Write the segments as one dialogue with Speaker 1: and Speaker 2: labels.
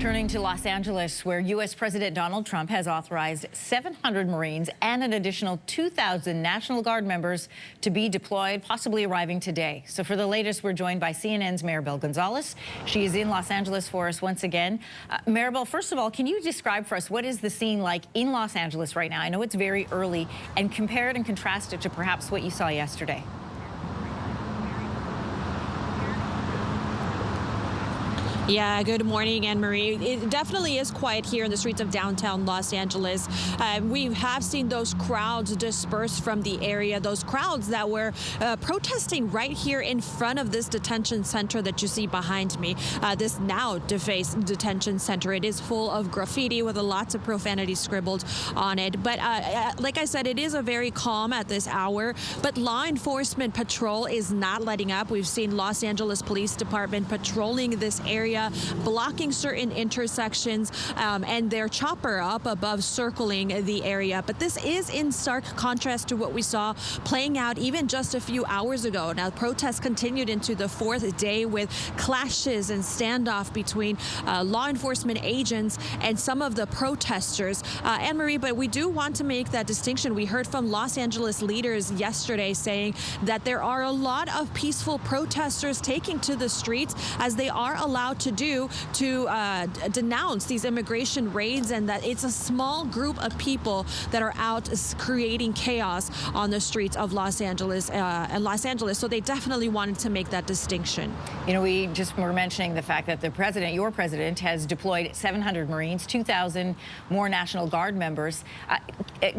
Speaker 1: Turning to Los Angeles, where U.S. President Donald Trump has authorized 700 Marines and an additional 2,000 National Guard members to be deployed, possibly arriving today. So for the latest, we're joined by CNN's Maribel Gonzalez. She is in Los Angeles for us once again. Maribel, first of all, can you describe for us what is the scene like in Los Angeles right now? I know it's very early, and compare it and contrast it to perhaps what you saw yesterday.
Speaker 2: Yeah, good morning, Anne-Marie. It definitely is quiet here in the streets of downtown Los Angeles. We have seen those crowds disperse from the area, those crowds that were protesting right here in front of this detention center that you see behind me, this now defaced detention center. It is full of graffiti with lots of profanity scribbled on it. But like I said, it is a very calm at this hour, but law enforcement patrol is not letting up. We've seen Los Angeles Police Department patrolling this area, blocking certain intersections, and their chopper up above circling the area. But this is in stark contrast to what we saw playing out even just a few hours ago. Now, protests continued into the fourth day with clashes and standoff between law enforcement agents and some of the protesters. Anne-Marie, but we do want to make that distinction. We heard from Los Angeles leaders yesterday saying that there are a lot of peaceful protesters taking to the streets, as they are allowed to do, to denounce these immigration raids, and that it's a small group of people that are out creating chaos on the streets of Los Angeles. So they definitely wanted to make that distinction.
Speaker 1: You know, we just were mentioning the fact that the president, your president, has deployed 700 Marines, 2,000 more National Guard members.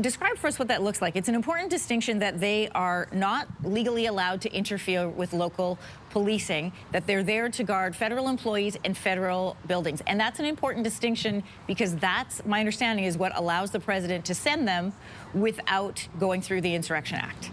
Speaker 1: Describe for us what that looks like. It's an important distinction that they are not legally allowed to interfere with local policing, that they're there to guard federal employees and federal buildings. And that's an important distinction, because that's, my understanding, is what allows the president to send them without going through the Insurrection Act.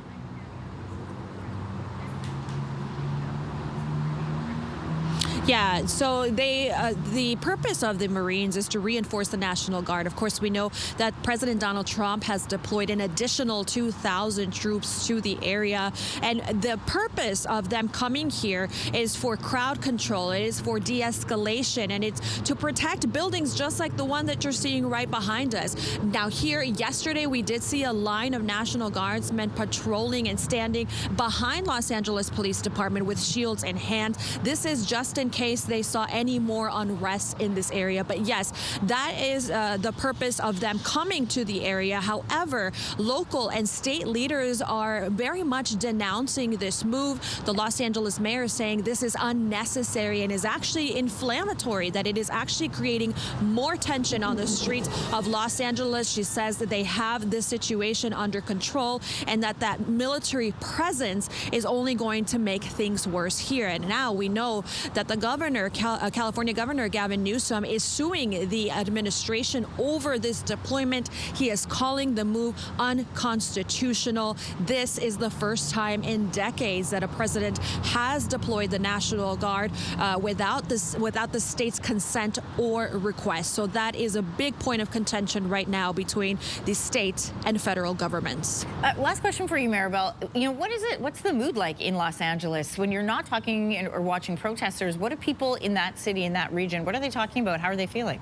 Speaker 2: Yeah, so the purpose of the Marines is to reinforce the National Guard. Of course, we know that President Donald Trump has deployed an additional 2,000 troops to the area. And the purpose of them coming here is for crowd control. It is for de-escalation, and it's to protect buildings just like the one that you're seeing right behind us. Now, here yesterday, we did see a line of National Guardsmen patrolling and standing behind Los Angeles Police Department with shields in hand. This is just in case they saw any more unrest in this area. But yes, that is the purpose of them coming to the area. However, local and state leaders are very much denouncing this move. The Los Angeles mayor is saying this is unnecessary and is actually inflammatory, that it is actually creating more tension on the streets of Los Angeles. She says that they have this situation under control, and that military presence is only going to make things worse here. And now we know that the California Governor Gavin Newsom is suing the administration over this deployment. He is calling the move unconstitutional. This is the first time in decades that a president has deployed the National Guard without the state's consent or request. So that is a big point of contention right now between the state and federal governments.
Speaker 1: Last question for you, Maribel. You know, what's the mood like in Los Angeles when you're not talking or watching protesters? What do people in that city, in that region, what are they talking about? How are they feeling?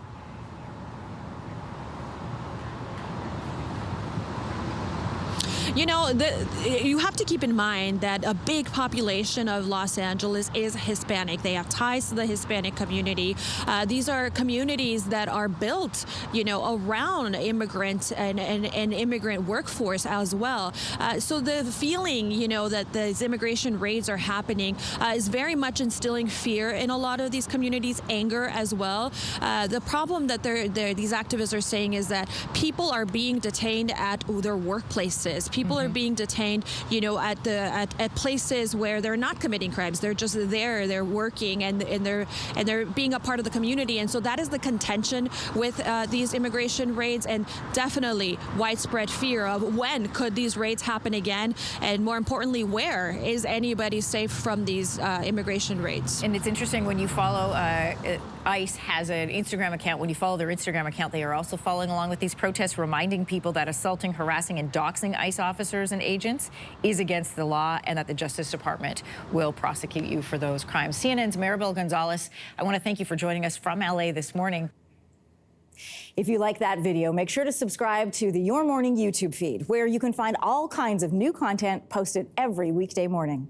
Speaker 2: You know, you have to keep in mind that a big population of Los Angeles is Hispanic. They have ties to the Hispanic community. These are communities that are built, you know, around immigrants and immigrant workforce as well. So the feeling, you know, that these immigration raids are happening is very much instilling fear in a lot of these communities, anger as well. The problem that these activists are saying is that people are being detained at their workplaces. People are being detained, you know, at places where they're not committing crimes. They're just there, they're working, and they're being a part of the community. And so that is the contention with these immigration raids, and definitely widespread fear of when could these raids happen again, and more importantly, where is anybody safe from these immigration raids.
Speaker 1: And it's interesting when you follow ICE has an Instagram account. When you follow their Instagram account, they are also following along with these protests, reminding people that assaulting, harassing, and doxing ICE officers and agents is against the law, and that the Justice Department will prosecute you for those crimes. CNN's Maribel Gonzalez, I want to thank you for joining us from LA this morning.
Speaker 3: If you like that video, make sure to subscribe to the Your Morning YouTube feed, where you can find all kinds of new content posted every weekday morning.